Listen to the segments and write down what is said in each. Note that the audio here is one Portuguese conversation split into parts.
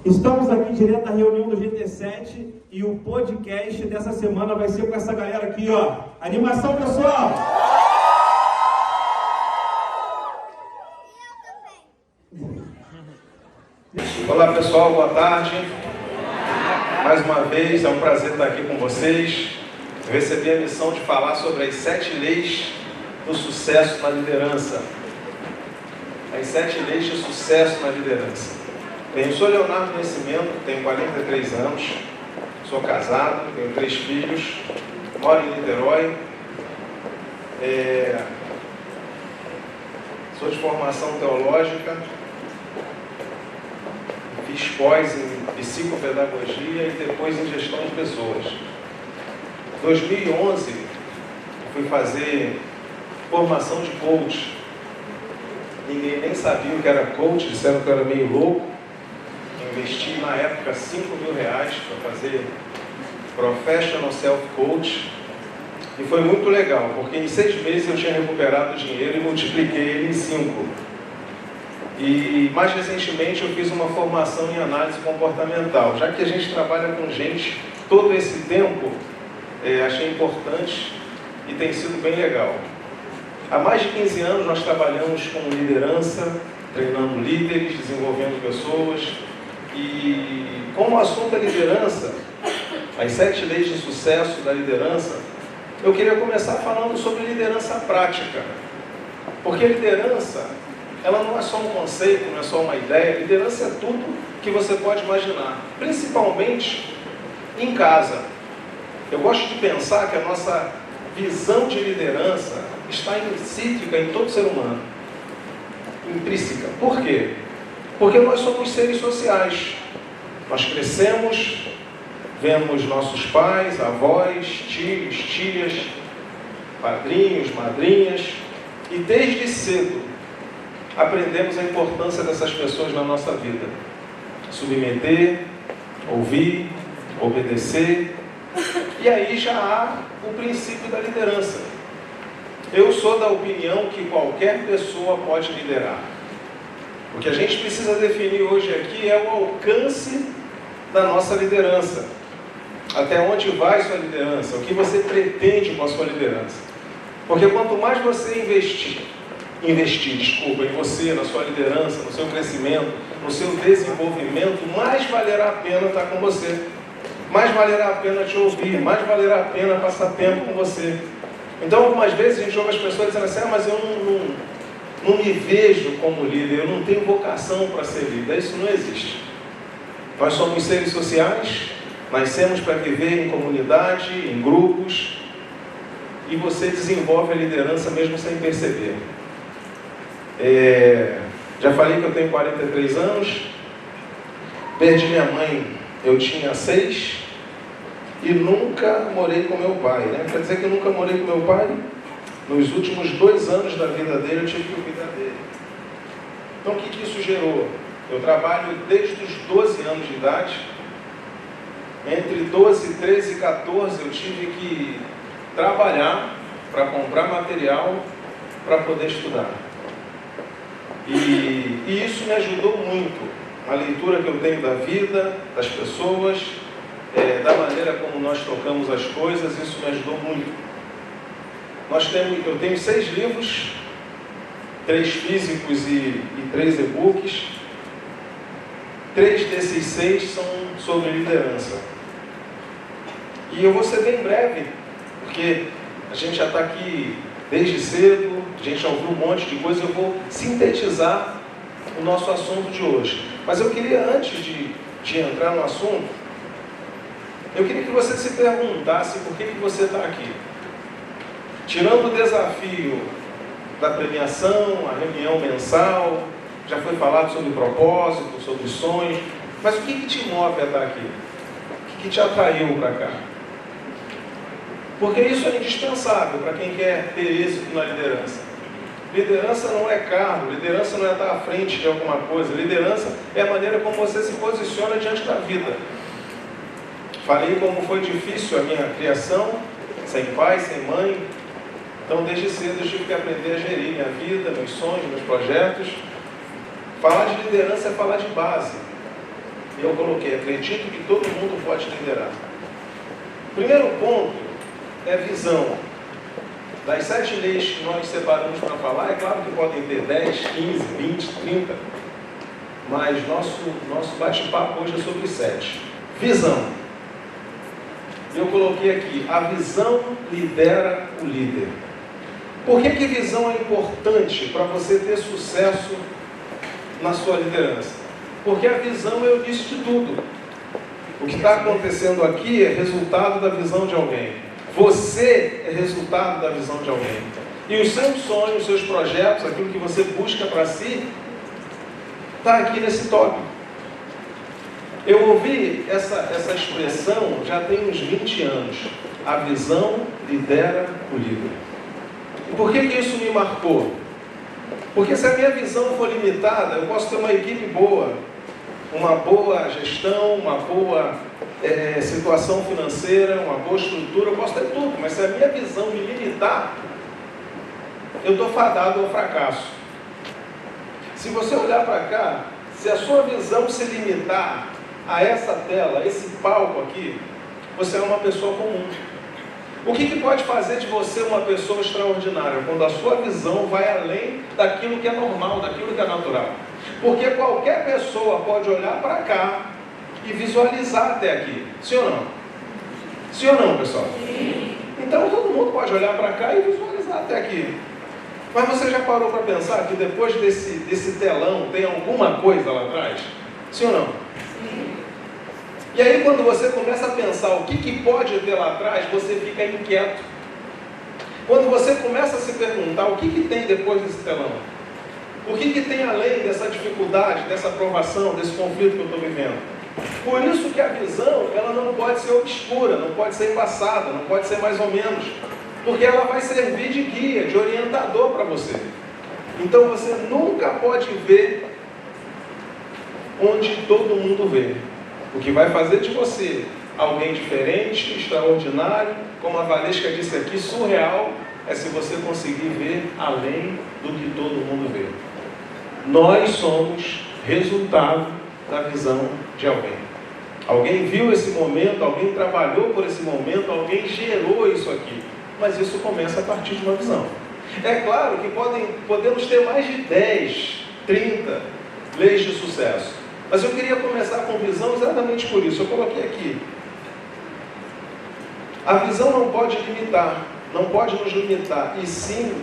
Estamos aqui direto da reunião do GT7 e o podcast dessa semana vai ser com essa galera aqui, ó. Animação, pessoal! Olá, pessoal, boa tarde. Mais uma vez, é um prazer estar aqui com vocês. Eu recebi a missão de falar sobre as 7 leis do sucesso na liderança. As 7 leis de sucesso na liderança. Eu sou Leonardo Nascimento, tenho 43 anos, sou casado, tenho 3 filhos, moro em Niterói, sou de formação teológica, fiz pós em psicopedagogia e depois em gestão de pessoas. Em 2011, fui fazer formação de coach. Ninguém nem sabia o que era coach, disseram que eu era meio louco. Investi na época R$5.000 para fazer Professional Self Coach e foi muito legal, porque em 6 meses eu tinha recuperado o dinheiro e multipliquei ele em 5. E mais recentemente eu fiz uma formação em análise comportamental. Já que a gente trabalha com gente todo esse tempo, achei importante e tem sido bem legal. Há mais de 15 anos nós trabalhamos com liderança, treinando líderes, desenvolvendo pessoas. E como o assunto é liderança, as 7 leis de sucesso da liderança, eu queria começar falando sobre liderança prática. Porque liderança, ela não é só um conceito, não é só uma ideia. Liderança é tudo que você pode imaginar, principalmente em casa. Eu gosto de pensar que a nossa visão de liderança está intrínseca em todo ser humano. Intrínseca. Por quê? Porque nós somos seres sociais. Nós crescemos, vemos nossos pais, avós, tios, tias, padrinhos, madrinhas, e desde cedo aprendemos a importância dessas pessoas na nossa vida. Submeter, ouvir, obedecer, e aí já há o princípio da liderança. Eu sou da opinião que qualquer pessoa pode liderar. O que a gente precisa definir hoje aqui é o alcance da nossa liderança. Até onde vai sua liderança? O que você pretende com a sua liderança? Porque quanto mais você investir em você, na sua liderança, no seu crescimento, no seu desenvolvimento, mais valerá a pena estar com você. Mais valerá a pena te ouvir, mais valerá a pena passar tempo com você. Então, algumas vezes a gente ouve as pessoas dizendo assim, mas eu não me vejo como líder, eu não tenho vocação para ser líder. Isso não existe. Nós somos seres sociais, nascemos para viver em comunidade, em grupos, e você desenvolve a liderança mesmo sem perceber. Já falei que eu tenho 43 anos, perdi minha mãe, eu tinha 6, e nunca morei com meu pai. Quer dizer que eu nunca morei com meu pai? Nos últimos 2 anos da vida dele, eu tive que cuidar dele. Então, o que isso gerou? Eu trabalho desde os 12 anos de idade. Entre 12, 13 e 14, eu tive que trabalhar para comprar material para poder estudar. E isso me ajudou muito. A leitura que eu tenho da vida, das pessoas, da maneira como nós tocamos as coisas, isso me ajudou muito. Eu tenho 6 livros, 3 físicos e 3 e-books. 3 desses 6 são sobre liderança. E eu vou ser bem breve, porque a gente já está aqui desde cedo, a gente já ouviu um monte de coisa, eu vou sintetizar o nosso assunto de hoje. Mas eu queria, antes de entrar no assunto, eu queria que você se perguntasse por que você está aqui. Tirando o desafio da premiação, a reunião mensal, já foi falado sobre propósito, sobre sonhos, mas o que te move a estar aqui? O que te atraiu para cá? Porque isso é indispensável para quem quer ter êxito na liderança. Liderança não é cargo, liderança não é estar à frente de alguma coisa, liderança é a maneira como você se posiciona diante da vida. Falei como foi difícil a minha criação, sem pai, sem mãe. Então, desde cedo eu tive que aprender a gerir minha vida, meus sonhos, meus projetos. Falar de liderança é falar de base. E eu coloquei, acredito que todo mundo pode liderar. Primeiro ponto é visão. Das 7 leis que nós separamos para falar, é claro que podem ter 10, 15, 20, 30, mas nosso bate-papo hoje é sobre 7. Visão. Eu coloquei aqui, a visão lidera o líder. Por que visão é importante para você ter sucesso na sua liderança? Porque a visão é o início de tudo. O que está acontecendo aqui é resultado da visão de alguém. Você é resultado da visão de alguém. E os seus sonhos, os seus projetos, aquilo que você busca para si, está aqui nesse tópico. Eu ouvi essa expressão já tem uns 20 anos. A visão lidera o líder. E por que isso me marcou? Porque se a minha visão for limitada, eu posso ter uma equipe boa, uma boa gestão, uma boa situação financeira, uma boa estrutura, eu posso ter tudo, mas se a minha visão me limitar, eu estou fadado ao fracasso. Se você olhar para cá, se a sua visão se limitar a essa tela, a esse palco aqui, você é uma pessoa comum. O que pode fazer de você uma pessoa extraordinária? Quando a sua visão vai além daquilo que é normal, daquilo que é natural. Porque qualquer pessoa pode olhar para cá e visualizar até aqui. Sim ou não? Sim ou não, pessoal? Sim. Então todo mundo pode olhar para cá e visualizar até aqui. Mas você já parou para pensar que depois desse telão tem alguma coisa lá atrás? Sim ou não? Sim. E aí quando você começa a pensar o que pode ter lá atrás, você fica inquieto. Quando você começa a se perguntar o que tem depois desse telão? O que tem além dessa dificuldade, dessa provação, desse conflito que eu estou vivendo? Por isso que a visão, ela não pode ser obscura, não pode ser embaçada, não pode ser mais ou menos. Porque ela vai servir de guia, de orientador para você. Então você nunca pode ver onde todo mundo vê. O que vai fazer de você alguém diferente, extraordinário, como a Valesca disse aqui, surreal, é se você conseguir ver além do que todo mundo vê. Nós somos resultado da visão de alguém. Alguém viu esse momento, alguém trabalhou por esse momento, alguém gerou isso aqui. Mas isso começa a partir de uma visão. É claro que podemos ter mais de 10, 30 leis de sucesso. Mas eu queria começar com visão exatamente por isso. Eu coloquei aqui. A visão não pode limitar, não pode nos limitar, e sim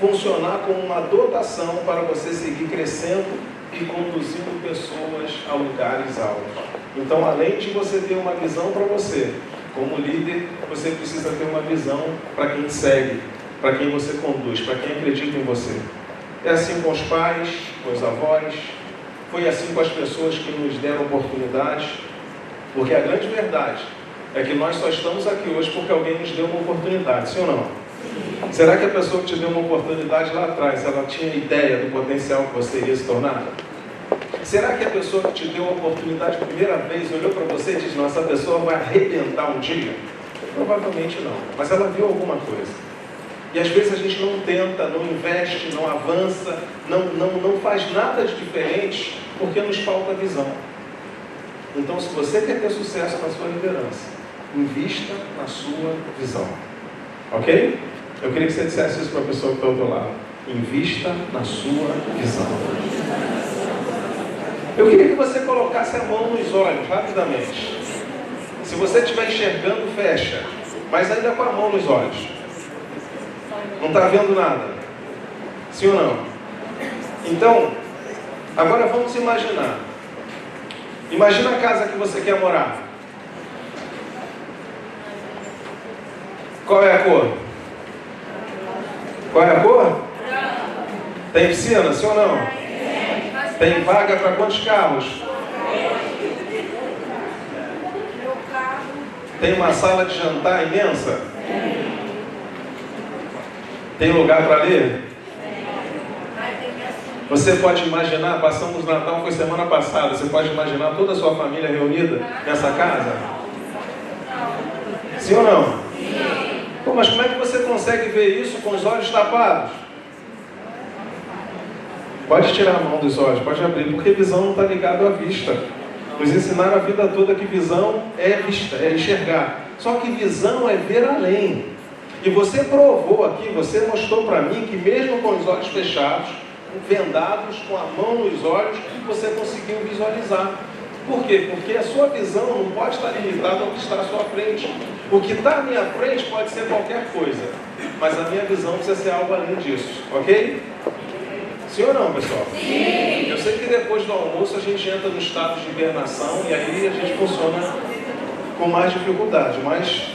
funcionar como uma dotação para você seguir crescendo e conduzindo pessoas a lugares altos. Então, além de você ter uma visão para você, como líder, você precisa ter uma visão para quem segue, para quem você conduz, para quem acredita em você. É assim com os pais, com os avós, foi assim com as pessoas que nos deram oportunidades, porque a grande verdade é que nós só estamos aqui hoje porque alguém nos deu uma oportunidade, sim ou não? Sim. Será que a pessoa que te deu uma oportunidade lá atrás, ela tinha ideia do potencial que você iria se tornar? Será que a pessoa que te deu a oportunidade a primeira vez olhou para você e disse, nossa, essa pessoa vai arrebentar um dia? Provavelmente não, mas ela viu alguma coisa. E às vezes a gente não tenta, não investe, não avança, não faz nada de diferente, porque nos falta visão. Então, se você quer ter sucesso na sua liderança, invista na sua visão. Ok? Eu queria que você dissesse isso para a pessoa que está ao teu lado. Invista na sua visão. Eu queria que você colocasse a mão nos olhos, rapidamente. Se você estiver enxergando, fecha. Mas ainda com a mão nos olhos. Não está vendo nada? Sim ou não? Então, agora vamos imaginar. Imagina a casa que você quer morar. Qual é a cor? Qual é a cor? Tem piscina, sim ou não? Tem vaga para quantos carros? Tem uma sala de jantar imensa? Tem lugar para ler? Você pode imaginar, passamos o Natal, foi semana passada, você pode imaginar toda a sua família reunida nessa casa? Sim ou não? Sim. Pô, mas como é que você consegue ver isso com os olhos tapados? Pode tirar a mão dos olhos, pode abrir, porque visão não está ligada à vista. Nos ensinaram a vida toda que visão é vista, é enxergar. Só que visão é ver além. E você provou aqui, você mostrou para mim que mesmo com os olhos fechados, vendados, com a mão nos olhos, você conseguiu visualizar. Por quê? Porque a sua visão não pode estar limitada ao que está à sua frente. O que está à minha frente pode ser qualquer coisa, mas a minha visão precisa ser algo além disso, ok? Sim ou não, pessoal? Sim! Eu sei que depois do almoço a gente entra no estado de hibernação e aí a gente funciona com mais dificuldade, mas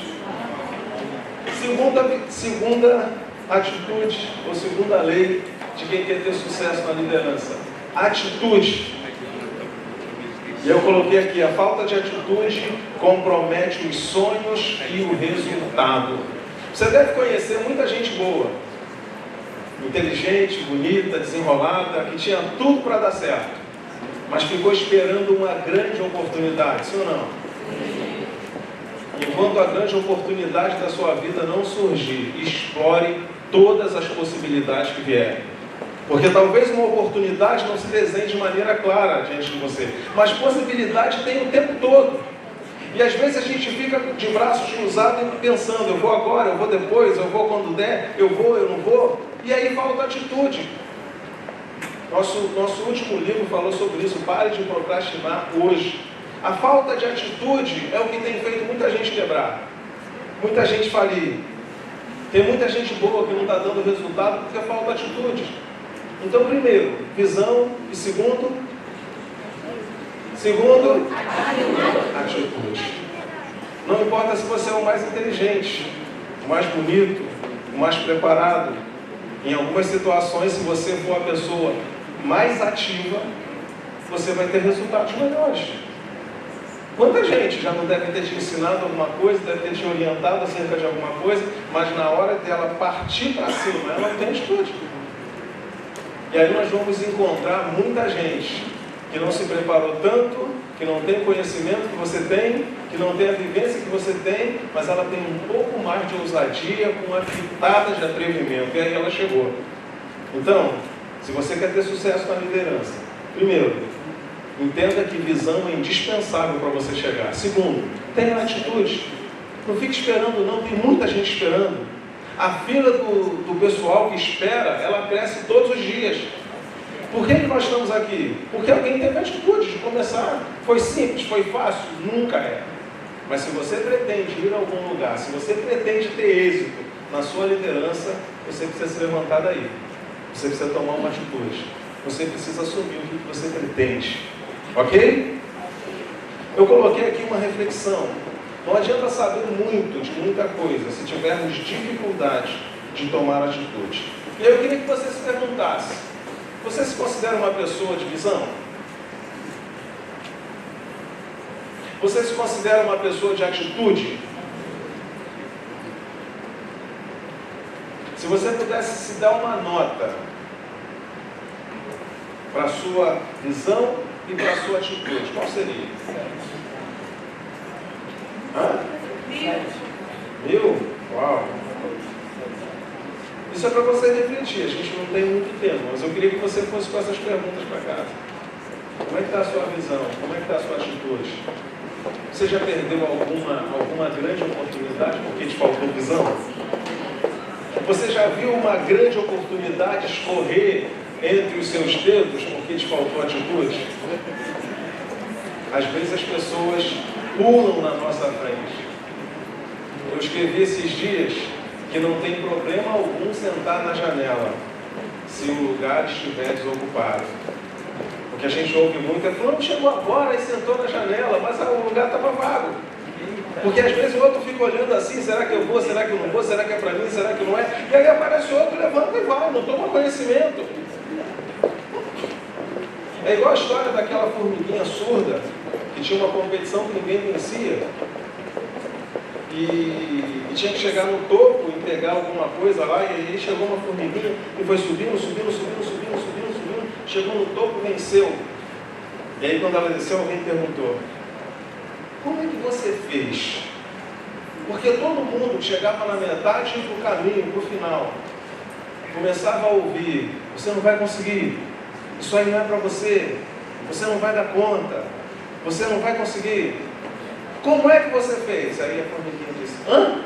segunda atitude, ou segunda lei de quem quer ter sucesso na liderança. Atitude. E eu coloquei aqui, a falta de atitude compromete os sonhos e o resultado. Você deve conhecer muita gente boa, inteligente, bonita, desenrolada, que tinha tudo para dar certo, mas ficou esperando uma grande oportunidade, sim ou não? Enquanto a grande oportunidade da sua vida não surgir, explore todas as possibilidades que vierem. Porque talvez uma oportunidade não se desenhe de maneira clara diante de você, mas possibilidade tem o tempo todo. E às vezes a gente fica de braços cruzados pensando, eu vou agora, eu vou depois, eu vou quando der, eu vou, eu não vou. E aí falta atitude. Nosso último livro falou sobre isso, pare de procrastinar hoje. A falta de atitude é o que tem feito muita gente quebrar, muita gente falir. Tem muita gente boa que não está dando resultado porque falta atitude. Então, primeiro, visão. E segundo, atitude. Não importa se você é o mais inteligente, o mais bonito, o mais preparado. Em algumas situações, se você for a pessoa mais ativa, você vai ter resultados melhores. Quanta gente já não deve ter te ensinado alguma coisa, deve ter te orientado acerca de alguma coisa, mas na hora dela partir para cima, ela não tem atitude. E aí nós vamos encontrar muita gente que não se preparou tanto, que não tem o conhecimento que você tem, que não tem a vivência que você tem, mas ela tem um pouco mais de ousadia, com uma pitada de atrevimento, e aí ela chegou. Então, se você quer ter sucesso na liderança, primeiro, entenda que visão é indispensável para você chegar. Segundo, tenha atitude. Não fique esperando não, tem muita gente esperando. A fila do pessoal que espera, ela cresce todos os dias. Por que nós estamos aqui? Porque alguém teve atitude de começar. Foi simples, foi fácil? Nunca é. Mas se você pretende ir a algum lugar, se você pretende ter êxito na sua liderança, você precisa se levantar daí. Você precisa tomar uma atitude. Você precisa assumir o que você pretende. Ok? Eu coloquei aqui uma reflexão. Não adianta saber muito de muita coisa se tivermos dificuldade de tomar atitude. E eu queria que você se perguntasse: você se considera uma pessoa de visão? Você se considera uma pessoa de atitude? Se você pudesse se dar uma nota para a sua visão e para a sua atitude, qual seria? Hã? 1000? Uau! Isso é para você refletir, a gente não tem muito tempo, mas eu queria que você fosse com essas perguntas para casa. Como é que está a sua visão? Como é que está a sua atitude? Você já perdeu alguma grande oportunidade porque te faltou visão? Você já viu uma grande oportunidade escorrer entre os seus dedos porque te faltou atitude? Às vezes as pessoas pulam na nossa frente. Eu escrevi esses dias que não tem problema algum sentar na janela se o lugar estiver desocupado. O que a gente ouve muito é: fulano chegou agora e sentou na janela, mas o lugar estava vago. Porque às vezes o outro fica olhando assim: será que eu vou, será que eu não vou, será que é para mim, será que não é? E aí aparece outro, levanta e vai, não toma conhecimento. É igual a história daquela formiguinha surda que tinha uma competição que ninguém vencia e tinha que chegar no topo e pegar alguma coisa lá, e aí chegou uma formiguinha e foi subindo, chegou no topo e venceu. E aí quando ela desceu, alguém perguntou: como é que você fez? Porque todo mundo chegava na metade e ia para o caminho, para o final, começava a ouvir: você não vai conseguir, isso aí não é para você, você não vai dar conta, Você não vai conseguir. Como é que você fez? Aí a formiguinha disse, hã?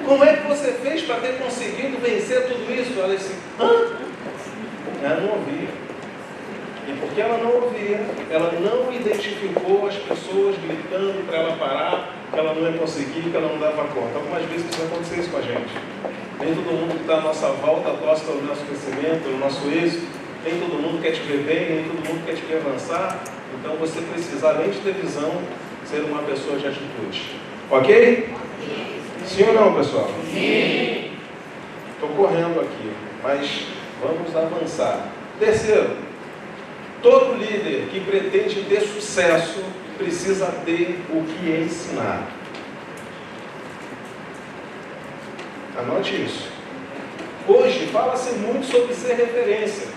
Como é que você fez para ter conseguido vencer tudo isso? Ela disse, hã? Ela não ouvia. E porque ela não ouvia, ela não identificou as pessoas gritando para ela parar, que ela não ia conseguir, que ela não dava conta. Algumas vezes precisa acontecer isso com a gente. Nem todo mundo que está à nossa volta gosta do nosso crescimento, do nosso êxito. Nem todo mundo quer te ver bem, nem todo mundo quer te ver avançar. Então você precisa, além de ter visão, ser uma pessoa de atitude. Ok? Sim ou não, pessoal? Sim. Estou correndo aqui, mas vamos avançar. Terceiro, todo líder que pretende ter sucesso precisa ter o que ensinar. Anote isso. Hoje fala-se muito sobre ser referência.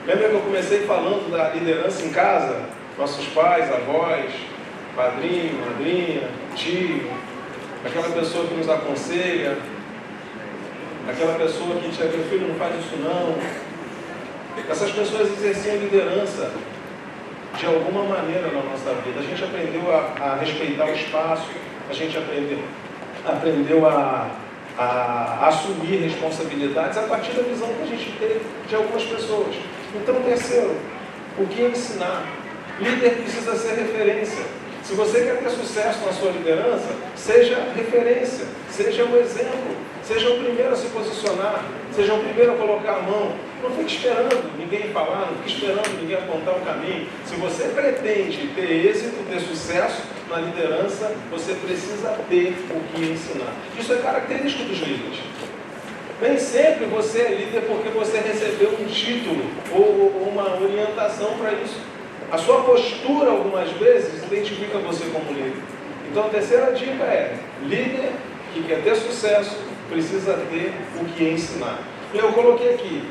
Lembra que eu comecei falando da liderança em casa? Nossos pais, avós, padrinho, madrinha, tio, aquela pessoa que nos aconselha, aquela pessoa que diz, meu filho, não faz isso não. Essas pessoas exerciam liderança de alguma maneira na nossa vida. A gente aprendeu a respeitar o espaço, a gente aprendeu a assumir responsabilidades a partir da visão que a gente teve de algumas pessoas. Então, terceiro, o que ensinar? Líder precisa ser referência. Se você quer ter sucesso na sua liderança, seja referência, seja o exemplo, seja o primeiro a se posicionar, seja o primeiro a colocar a mão. Não fique esperando ninguém falar, não fique esperando ninguém apontar o caminho. Se você pretende ter êxito, ter sucesso na liderança, você precisa ter o que ensinar. Isso é característico dos líderes. Nem sempre você é líder porque você recebeu um título ou uma orientação para isso. A sua postura, algumas vezes, identifica você como líder. Então, a terceira dica é: líder que quer ter sucesso precisa ter o que ensinar. E eu coloquei aqui,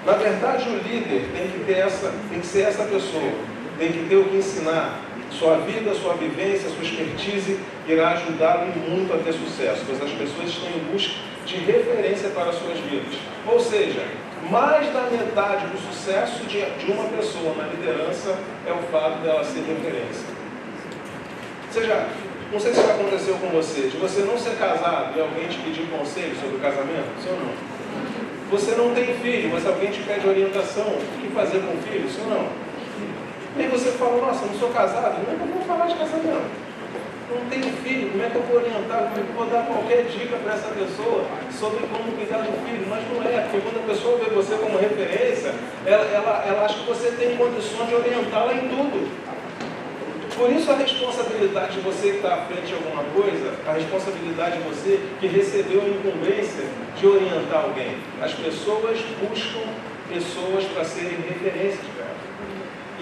na verdade, o líder tem que ser essa pessoa, tem que ter o que ensinar. Sua vida, sua vivência, sua expertise irá ajudá-lo muito a ter sucesso, pois as pessoas estão em busca de referência para as suas vidas. Ou seja, mais da metade do sucesso de uma pessoa na liderança é o fato dela ser referência. Seja, não sei se já aconteceu com você, de você não ser casado e alguém te pedir conselho sobre o casamento, sim ou não? Você não tem filho, mas alguém te pede orientação, o que fazer com o filho, sim ou não? E aí você fala, nossa, não sou casado, como é que eu vou falar de casamento? Não tenho filho, como é que eu vou orientar, como é que eu vou dar qualquer dica para essa pessoa sobre como cuidar do filho? Mas não é, porque quando a pessoa vê você como referência, ela acha que você tem condições de orientá-la em tudo. Por isso a responsabilidade de você que está à frente de alguma coisa, a responsabilidade de você que recebeu a incumbência de orientar alguém. As pessoas buscam pessoas para serem referências para elas.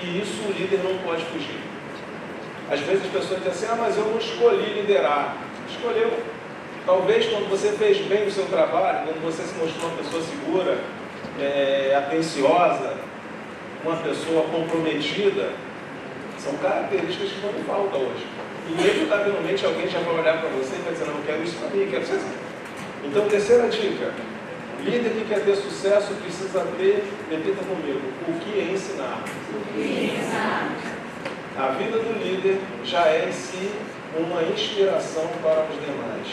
E isso o líder não pode fugir. Às vezes as pessoas dizem assim, mas eu não escolhi liderar. Escolheu. Talvez quando você fez bem o seu trabalho, quando você se mostrou uma pessoa segura, atenciosa, uma pessoa comprometida, são características que não me faltam hoje. E inevitavelmente alguém já vai olhar para você e vai dizer, não, eu quero isso para mim, quero ser assim. Então, terceira dica, líder que quer ter sucesso precisa ter, repita comigo, o que é ensinar. O que é ensinar. A vida do líder já é em si uma inspiração para os demais.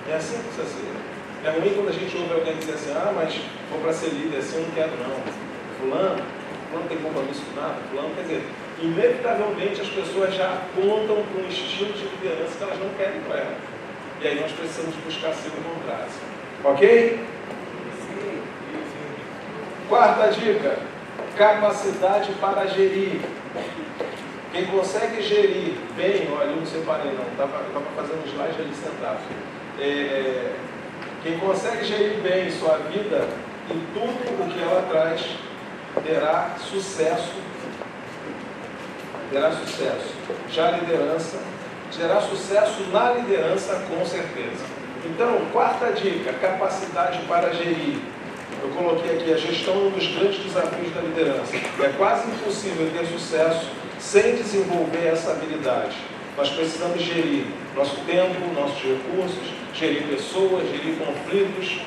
É assim que precisa ser. É ruim quando a gente ouve alguém dizer assim, mas vou para ser líder assim, eu não quero não. Fulano não tem compromisso com nada, fulano, quer dizer, inevitavelmente as pessoas já apontam para um estilo de liderança que elas não querem para ela. E aí nós precisamos buscar ser o contrário. Ok? Quarta dica, capacidade para gerir. Quem consegue gerir bem, olha, eu não separei não, estava fazendo um slide ali sentado. Quem consegue gerir bem sua vida e tudo o que ela traz, terá sucesso. Terá sucesso. Já a liderança, terá sucesso na liderança com certeza. Então, quarta dica, capacidade para gerir. Eu coloquei aqui, a gestão é um dos grandes desafios da liderança. É quase impossível ter sucesso sem desenvolver essa habilidade. Nós precisamos gerir nosso tempo, nossos recursos, gerir pessoas, gerir conflitos.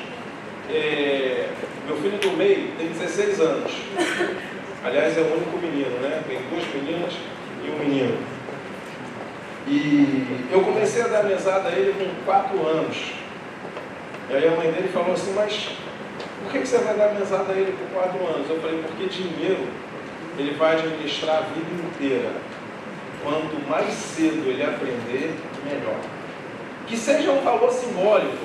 Meu filho do meio tem 16 anos. Aliás, é o único menino, né? Tem 2 meninas e um menino. E eu comecei a dar mesada a ele com 4 anos. E aí a mãe dele falou assim, mas por que você vai dar mesada a ele com 4 anos? Eu falei, porque dinheiro ele vai administrar a vida inteira. Quanto mais cedo ele aprender, melhor. Que seja um valor simbólico,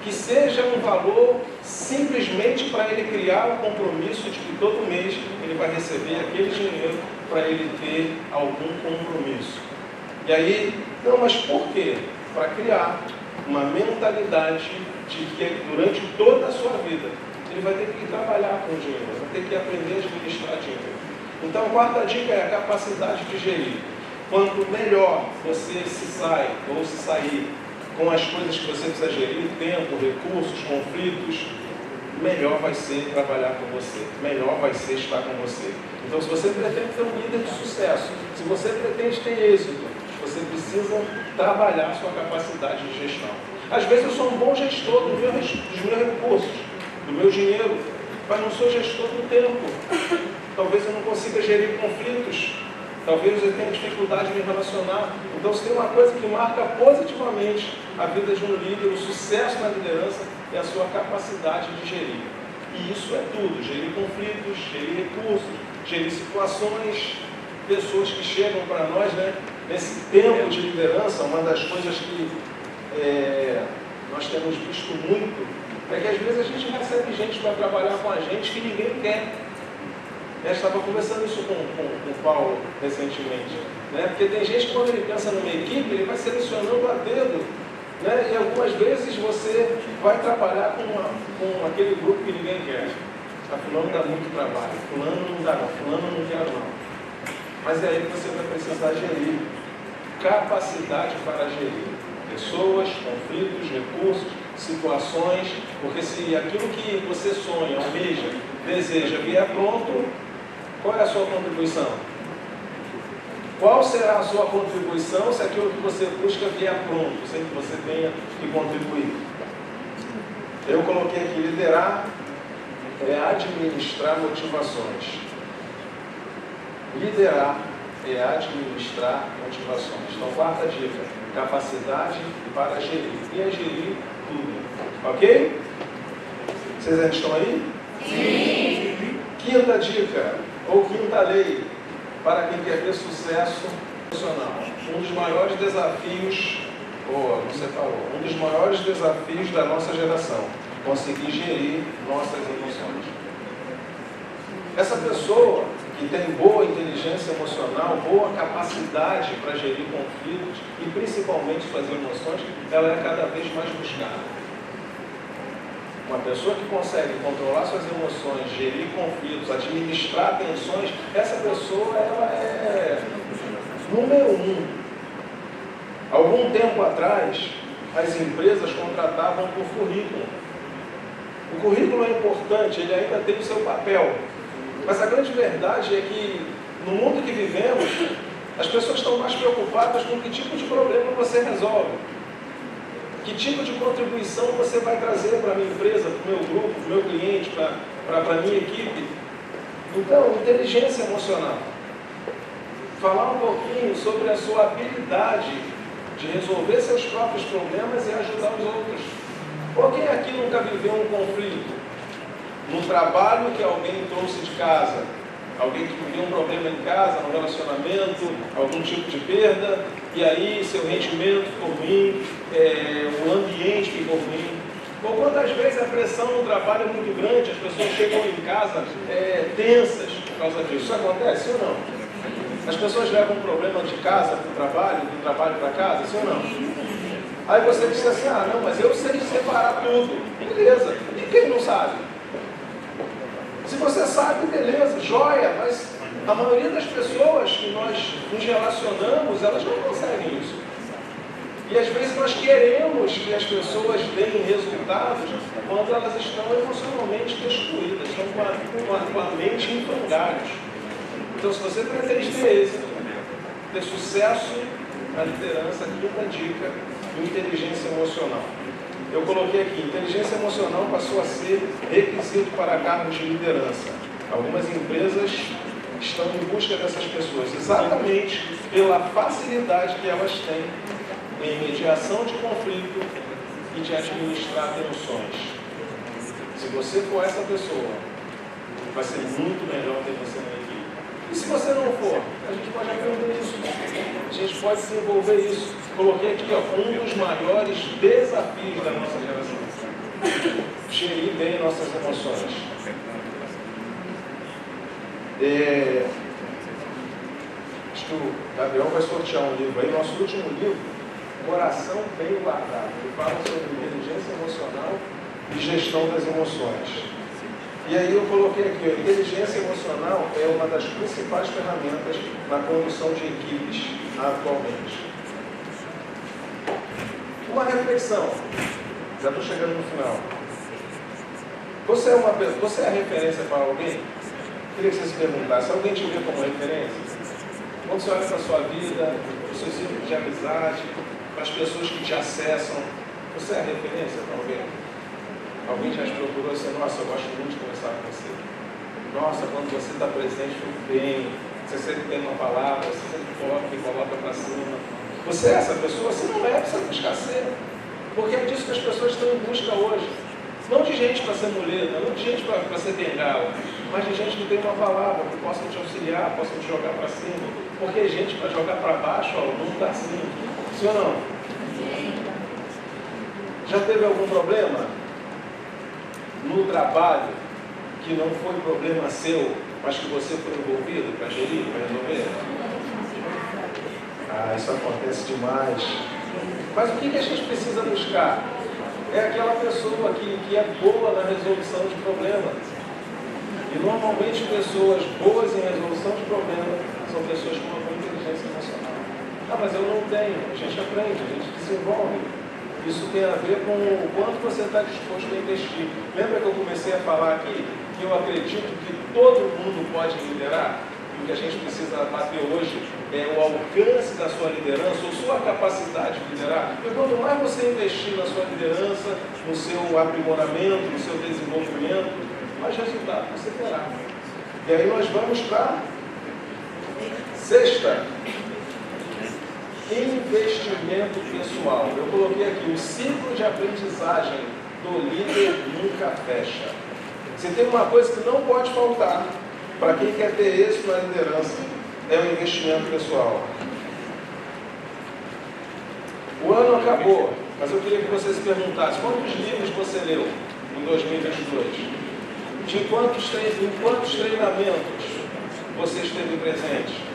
que seja um valor simplesmente para ele criar o compromisso de que todo mês ele vai receber aquele dinheiro para ele ter algum compromisso. E aí, não, mas por quê? Para criar uma mentalidade de que durante toda a sua vida ele vai ter que trabalhar com o dinheiro, vai ter que aprender a administrar dinheiro. Então, a quarta dica é a capacidade de gerir. Quanto melhor você se sai ou se sair com as coisas que você precisa gerir, tempo, recursos, conflitos, melhor vai ser trabalhar com você, melhor vai ser estar com você. Então, se você pretende ser um líder de sucesso, se você pretende ter êxito, você precisa trabalhar a sua capacidade de gestão. Às vezes eu sou um bom gestor dos meus recursos, do meu dinheiro, mas não sou gestor do tempo. Talvez eu não consiga gerir conflitos, talvez eu tenha dificuldade de me relacionar. Então, se tem uma coisa que marca positivamente a vida de um líder, o sucesso na liderança, é a sua capacidade de gerir. E isso é tudo, gerir conflitos, gerir recursos, gerir situações, pessoas que chegam para nós, né? Nesse tempo de liderança, uma das coisas que nós temos visto muito é que às vezes a gente recebe gente para trabalhar com a gente que ninguém quer. Eu estava conversando isso com o Paulo recentemente, né? Porque tem gente que quando ele pensa numa equipe, ele vai selecionando a dedo, né? E algumas vezes você vai trabalhar com aquele grupo que ninguém quer. A fulano dá muito trabalho, fulano não dá não, fulano não quer não. Mas é aí que você vai precisar gerir. Capacidade para gerir pessoas, conflitos, recursos, situações, porque se aquilo que você sonha, almeja, deseja vier pronto, qual é a sua contribuição? Qual será a sua contribuição se aquilo que você busca vier pronto, sem que você tenha que contribuir? Eu coloquei aqui, liderar é administrar motivações. Liderar é administrar motivações. Então, quarta dica, capacidade para gerir. E é gerir tudo. Ok? Vocês ainda estão aí? Sim! Quinta dica, ou quinta lei, para quem quer ter sucesso profissional. Um dos maiores desafios, você falou, um dos maiores desafios da nossa geração, conseguir gerir nossas emoções. Essa pessoa que tem boa inteligência emocional, boa capacidade para gerir conflitos e principalmente suas emoções, ela é cada vez mais buscada. Uma pessoa que consegue controlar suas emoções, gerir conflitos, administrar tensões, essa pessoa ela é número 1. Algum tempo atrás, as empresas contratavam por currículo. O currículo é importante, ele ainda tem o seu papel. Mas a grande verdade é que, no mundo que vivemos, as pessoas estão mais preocupadas com que tipo de problema você resolve. Que tipo de contribuição você vai trazer para a minha empresa, para o meu grupo, para o meu cliente, para a minha equipe. Então, inteligência emocional. Falar um pouquinho sobre a sua habilidade de resolver seus próprios problemas e ajudar os outros. Ou quem aqui nunca viveu um conflito? No trabalho que alguém trouxe de casa, alguém que viveu um problema em casa, no relacionamento, algum tipo de perda, e aí seu rendimento ficou ruim, o ambiente ficou ruim. Ou quantas vezes a pressão no trabalho é muito grande, as pessoas chegam em casa tensas por causa disso. Isso acontece ou não? As pessoas levam um problema de casa para o trabalho, do trabalho para casa, sim ou não? Aí você diz assim, não, mas eu sei separar tudo. Beleza, e quem não sabe? Se você sabe, beleza, joia, mas a maioria das pessoas que nós nos relacionamos, elas não conseguem isso. E às vezes nós queremos que as pessoas deem resultados quando elas estão emocionalmente destruídas, estão com a mente em frangalhos. Então, se você pretende ter êxito, ter sucesso na liderança, quinta dica, inteligência emocional. Eu coloquei aqui, inteligência emocional passou a ser requisito para cargos de liderança. Algumas empresas estão em busca dessas pessoas, exatamente pela facilidade que elas têm em mediação de conflito e de administrar tensões. Se você for essa pessoa, vai ser muito melhor ter você na equipe. E se você não for, a gente pode aprender isso. A gente pode desenvolver isso. Coloquei aqui, ó, um dos maiores desafios da nossa geração. Gerir bem nossas emoções. Acho que o Gabriel vai sortear um livro aí. Nosso último livro, Coração Bem Guardado. Ele fala sobre inteligência emocional e gestão das emoções. E aí eu coloquei aqui, a inteligência emocional é uma das principais ferramentas na condução de equipes atualmente. Uma reflexão, já estou chegando no final. Você é a referência para alguém? Queria que você se perguntasse, alguém te vê como referência? Quando você olha para a sua vida, para o seu círculo de amizade, para as pessoas que te acessam, você é a referência para alguém? Alguém já te procurou e disse, nossa, eu gosto muito de conversar com você. Nossa, quando você está presente, eu bem. Você sempre tem uma palavra, você sempre coloca para cima. Você é essa pessoa? Você não é, precisa buscar ser. Porque é disso que as pessoas estão em busca hoje. Não de gente para ser muleta, não de gente para ser bengala, mas de gente que tem uma palavra, que possa te auxiliar, possa te jogar para cima. Porque gente para jogar para baixo, ó, não está assim. Sim ou não? Já teve algum problema no trabalho que não foi problema seu, mas que você foi envolvido para gerir, para resolver? Isso acontece demais. Mas o que a gente precisa buscar? É aquela pessoa que é boa na resolução de problemas. E normalmente pessoas boas em resolução de problemas são pessoas com uma boa inteligência emocional. Mas eu não tenho. A gente aprende, a gente desenvolve. Isso tem a ver com o quanto você está disposto a investir. Lembra que eu comecei a falar aqui que eu acredito que todo mundo pode liderar? E o que a gente precisa bater hoje é o alcance da sua liderança, ou sua capacidade de liderar. E quanto mais você investir na sua liderança, no seu aprimoramento, no seu desenvolvimento, mais resultado você terá. E aí nós vamos para a sexta. Investimento pessoal. Eu coloquei aqui, o ciclo de aprendizagem do líder nunca fecha. Se tem uma coisa que não pode faltar para quem quer ter êxito na liderança, é o investimento pessoal. O ano acabou, mas eu queria que você se perguntasse, quantos livros você leu em 2022? Em quantos treinamentos você esteve presente?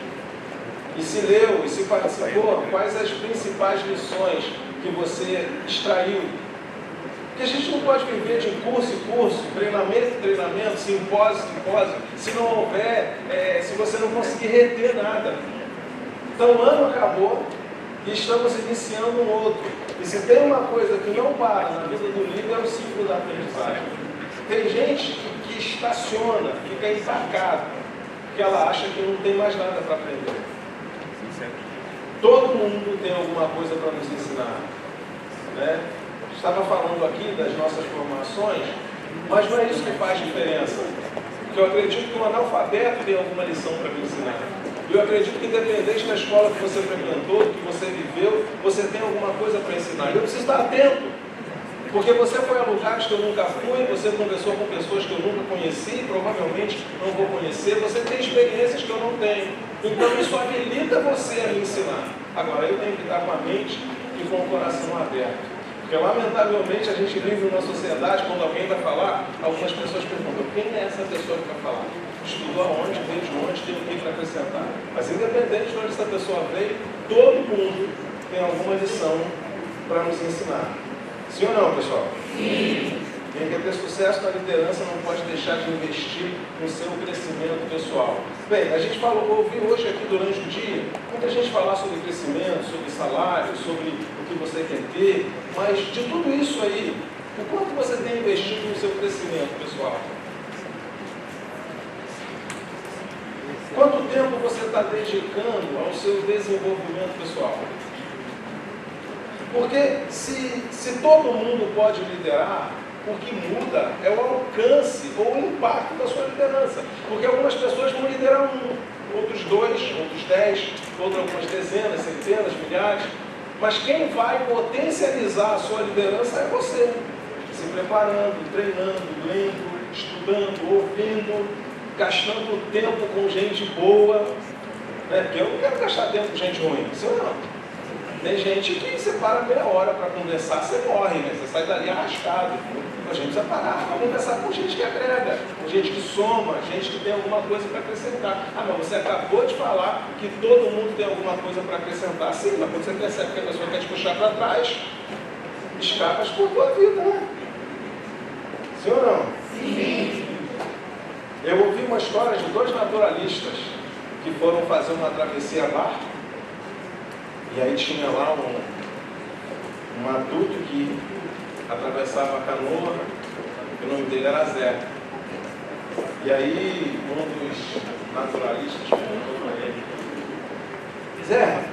E se leu, e se participou, quais as principais lições que você extraiu? Porque a gente não pode viver de curso em curso, treinamento em treinamento, simpósio em simpósio, se não houver, se você não conseguir reter nada. Então o ano acabou e estamos iniciando um outro. E se tem uma coisa que não para na vida do líder, é o ciclo da aprendizagem. Tem gente que estaciona, fica empacado, porque ela acha que não tem mais nada para aprender. Todo mundo tem alguma coisa para nos ensinar, né? Estava falando aqui das nossas formações, mas não é isso que faz diferença. Porque eu acredito que um analfabeto tem alguma lição para me ensinar. Eu acredito que independente da escola que você frequentou, do que você viveu, você tem alguma coisa para ensinar. Eu preciso estar atento, porque você foi a lugares que eu nunca fui, você conversou com pessoas que eu nunca conheci, provavelmente não vou conhecer, você tem experiências que eu não tenho. Então isso habilita você a me ensinar. Agora eu tenho que estar com a mente e com o coração aberto. Porque lamentavelmente a gente vive numa sociedade, quando alguém vai falar, algumas pessoas perguntam, quem é essa pessoa que vai falar? Estudou aonde, veio de onde, tem o que para acrescentar. Mas independente de onde essa pessoa veio, todo mundo tem alguma lição para nos ensinar. Sim ou não, pessoal? Sim. Quem quer ter sucesso na liderança não pode deixar de investir no seu crescimento pessoal. Bem, a gente ouviu hoje aqui durante o dia, muita gente falar sobre crescimento, sobre salário, sobre o que você quer ter, mas de tudo isso aí, o quanto você tem investido no seu crescimento pessoal? Quanto tempo você está dedicando ao seu desenvolvimento pessoal? Porque se todo mundo pode liderar, O que muda é o alcance ou o impacto da sua liderança. Porque algumas pessoas vão liderar outros 2, outros 10, outros algumas dezenas, centenas, milhares. Mas quem vai potencializar a sua liderança é você. Se preparando, treinando, lendo, estudando, ouvindo, gastando tempo com gente boa. Né? Porque eu não quero gastar tempo com gente ruim, isso não. Tem gente que você para meia hora para conversar, você morre, né? Você sai dali arrastado. A gente precisa parar para conversar com gente que agrega, com gente que soma, gente que tem alguma coisa para acrescentar. Ah, mas você acabou de falar que todo mundo tem alguma coisa para acrescentar. Sim, mas quando você percebe que a pessoa quer te puxar para trás, escapas por tua vida, né? Sim ou não? Sim. Eu ouvi uma história de 2 naturalistas que foram fazer uma travessia a barco. E aí tinha lá um adulto que atravessava a canoa, o nome dele era Zé. E aí um dos naturalistas perguntou para ele: Zé,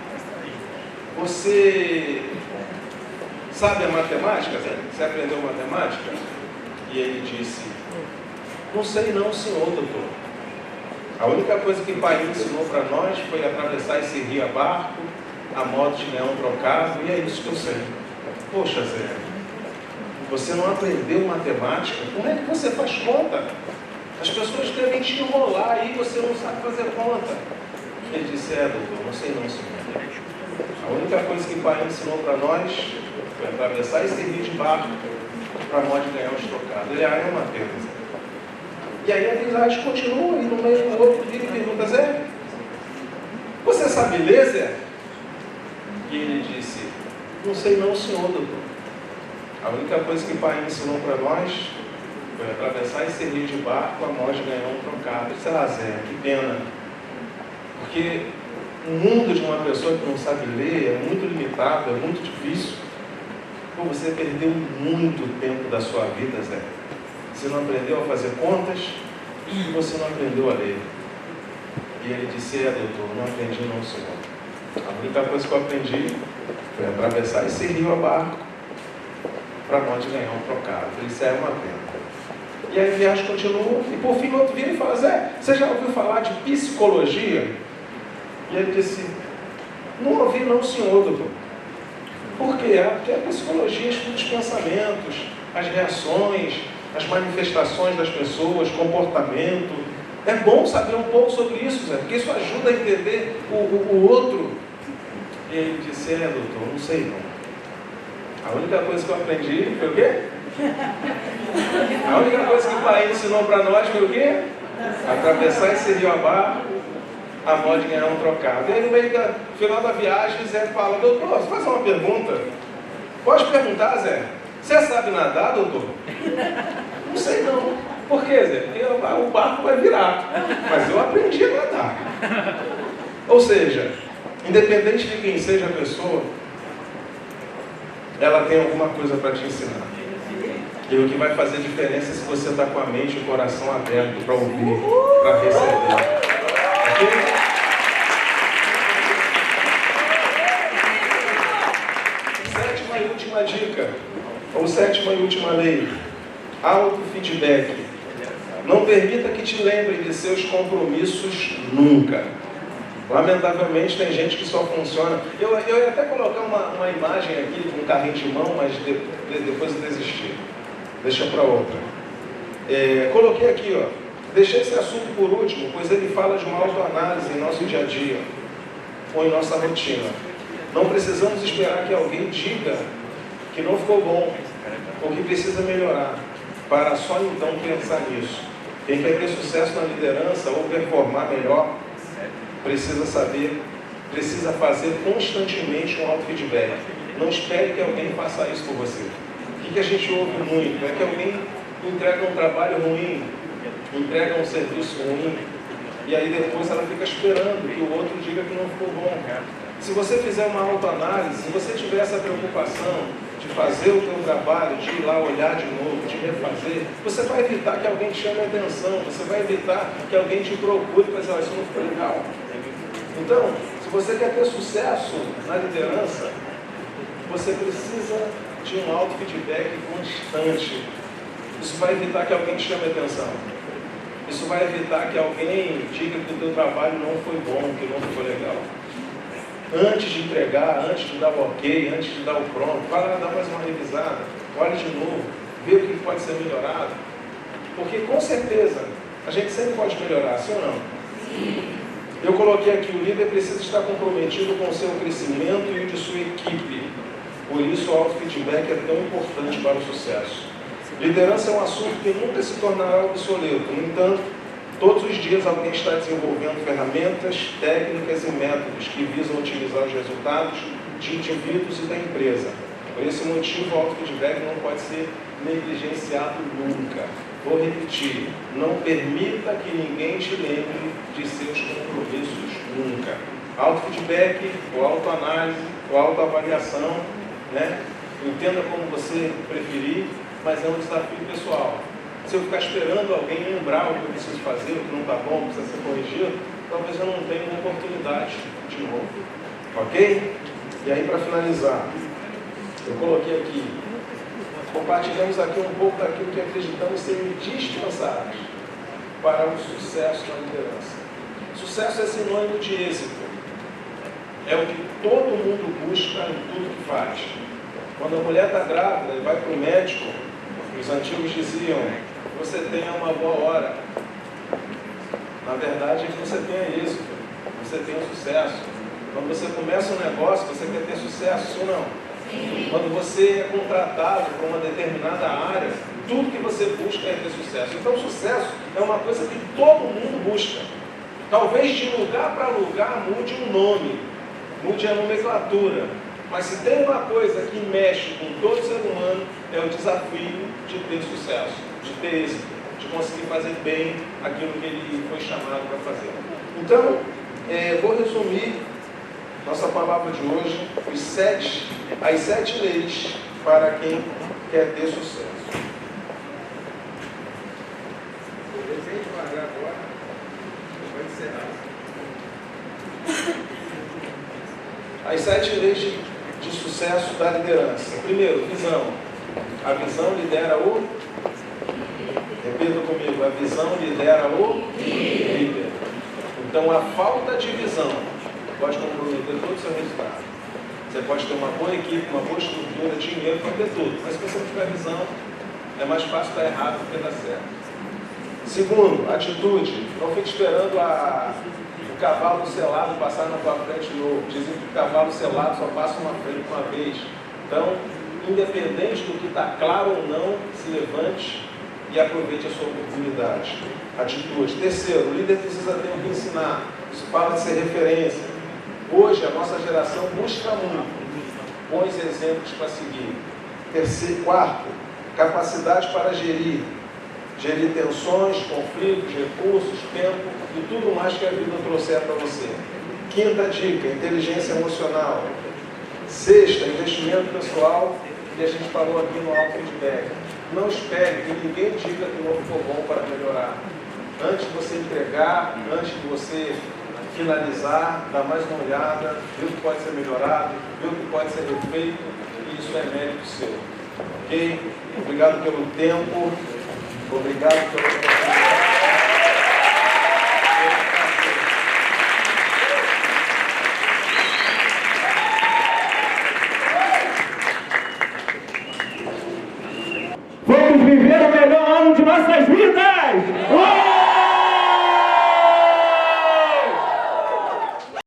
você sabe a matemática, Zé? Você aprendeu matemática? E ele disse: não sei não, senhor doutor. A única coisa que o pai ensinou para nós foi atravessar esse rio a barco, a moto de leão trocado, e é isso que eu sei. Poxa, Zé, você não aprendeu matemática? Como é que você faz conta? As pessoas devem te enrolar aí, você não sabe fazer conta. Ele disse: doutor, não sei não, senhor. A única coisa que o pai ensinou para nós foi atravessar esse rio de barco para a moto de leão trocado. Ele: é uma pena, Zé. E aí a amizade continua, e no meio do outro dia ele pergunta: Zé, você sabe ler, Zé? E ele disse: não sei não, senhor doutor. A única coisa que o pai ensinou para nós foi atravessar esse rio de barco, a moto de ganhar um trocado. Eu disse: Zé, que pena. Porque o mundo de uma pessoa que não sabe ler é muito limitado, é muito difícil. Pô, você perdeu muito tempo da sua vida, Zé. Você não aprendeu a fazer contas e você não aprendeu a ler. E ele disse: doutor, não aprendi não, senhor. A única coisa que eu aprendi foi atravessar esse rio a barco para nós ganhar um trocado. Ele disse: é uma pena. E aí a viagem continua, e por fim o outro vira e fala: Zé, você já ouviu falar de psicologia? E ele disse: não ouvi não, senhor doutor. Por quê? Porque a psicologia estuda os pensamentos, as reações, as manifestações das pessoas, comportamento. É bom saber um pouco sobre isso, Zé, porque isso ajuda a entender o outro. E ele disse: doutor, não sei não. A única coisa que eu aprendi foi o quê? A única coisa que o pai ensinou para nós foi o quê? Atravessar esse rio a barco, a modo de ganhar um trocado. E aí no meio do final da viagem, Zé fala: doutor, você faz uma pergunta? Pode perguntar, Zé. Você sabe nadar, doutor? Não sei não. Por quê, Zé? Porque o barco vai virar. Mas eu aprendi a nadar. Ou seja, independente de quem seja a pessoa, ela tem alguma coisa para te ensinar. E o que vai fazer diferença é se você está com a mente e o coração aberto para ouvir, para receber. Ok? Sétima e última dica, ou sétima e última lei: autofeedback. Não permita que te lembrem de seus compromissos nunca. Lamentavelmente tem gente que só funciona. Eu ia até colocar uma imagem aqui com um carrinho de mão, mas depois eu desisti. Deixa para outra. Coloquei aqui, ó. Deixei esse assunto por último, pois ele fala de uma autoanálise em nosso dia a dia, ou em nossa rotina. Não precisamos esperar que alguém diga que não ficou bom, ou que precisa melhorar, para só então pensar nisso. Quem quer ter sucesso na liderança ou performar melhor, precisa fazer constantemente um auto-feedback. Não espere que alguém faça isso por você. O que a gente ouve muito é que alguém entrega um trabalho ruim, entrega um serviço ruim, e aí depois ela fica esperando que o outro diga que não ficou bom. Se você fizer uma autoanálise, se você tiver essa preocupação de fazer o teu trabalho, de ir lá olhar de novo, de refazer, você vai evitar que alguém te chame a atenção, você vai evitar que alguém te procure para dizer: isso não ficou legal. Então, se você quer ter sucesso na liderança, você precisa de um auto-feedback constante. Isso vai evitar que alguém te chame a atenção. Isso vai evitar que alguém diga que o teu trabalho não foi bom, que não foi legal. Antes de entregar, antes de dar o ok, antes de dar o pronto, vai lá dar mais uma revisada, olha de novo, vê o que pode ser melhorado. Porque com certeza a gente sempre pode melhorar, sim ou não? Sim. Eu coloquei aqui, o líder precisa estar comprometido com o seu crescimento e o de sua equipe. Por isso o auto-feedback é tão importante para o sucesso. Liderança é um assunto que nunca se tornará obsoleto. No entanto, todos os dias alguém está desenvolvendo ferramentas, técnicas e métodos que visam otimizar os resultados de indivíduos e da empresa. Por esse motivo, o auto-feedback não pode ser negligenciado nunca. Vou repetir, não permita que ninguém te lembre de seus compromissos nunca. Auto-feedback, ou autoanálise, ou autoavaliação, né? Entenda como você preferir, mas é um desafio pessoal. Se eu ficar esperando alguém lembrar o que eu preciso fazer, o que não está bom, precisa ser corrigido, talvez eu não tenha uma oportunidade de novo. Ok? E aí, para finalizar, eu coloquei aqui, compartilhamos aqui um pouco daquilo que acreditamos ser indispensáveis para o sucesso na liderança. Sucesso é sinônimo de êxito. É o que todo mundo busca em tudo que faz. Quando a mulher está grávida e vai para o médico, os antigos diziam, você tenha uma boa hora. Na verdade, é que você tenha êxito, você tenha sucesso. Quando você começa um negócio, você quer ter sucesso, sim ou não? Sim. Quando você é contratado para uma determinada área, tudo que você busca é ter sucesso. Então, sucesso é uma coisa que todo mundo busca. Talvez de lugar para lugar mude o nome, mude a nomenclatura. Mas se tem uma coisa que mexe com todo ser humano, é o desafio de ter sucesso, de ter êxito, de conseguir fazer bem aquilo que ele foi chamado para fazer. Então, vou resumir nossa palavra de hoje, as 7 leis para quem quer ter sucesso. Eu desenho devagar agora, vou encerrar. As 7 leis de sucesso da liderança. Primeiro, visão. A visão lidera o... Repita comigo, a visão lidera o líder. Então, a falta de visão pode comprometer todo o seu resultado. Você pode ter uma boa equipe, uma boa estrutura, dinheiro, pode ter tudo. Mas se você não tiver visão, é mais fácil dar errado do que dar certo. Segundo, atitude. Não fique esperando o cavalo selado passar na tua frente de novo. Dizem que o cavalo selado só passa uma vez. Então, independente do que está claro ou não, se levante e aproveite a sua oportunidade. Atitude. Terceiro, o líder precisa ter o que ensinar. Isso fala de ser referência. Hoje, a nossa geração busca muito bons exemplos para seguir. Quarto, capacidade para gerir tensões, conflitos, recursos, tempo e tudo mais que a vida trouxer para você. Quinta dica, inteligência emocional. Sexta, investimento pessoal, que a gente falou aqui no auto-feedback. Não espere que ninguém diga que não ficou bom para melhorar. Antes de você entregar, antes de você finalizar, dá mais uma olhada, ver o que pode ser melhorado, ver o que pode ser refeito, e isso é mérito seu. Ok? Obrigado pelo tempo, obrigado pela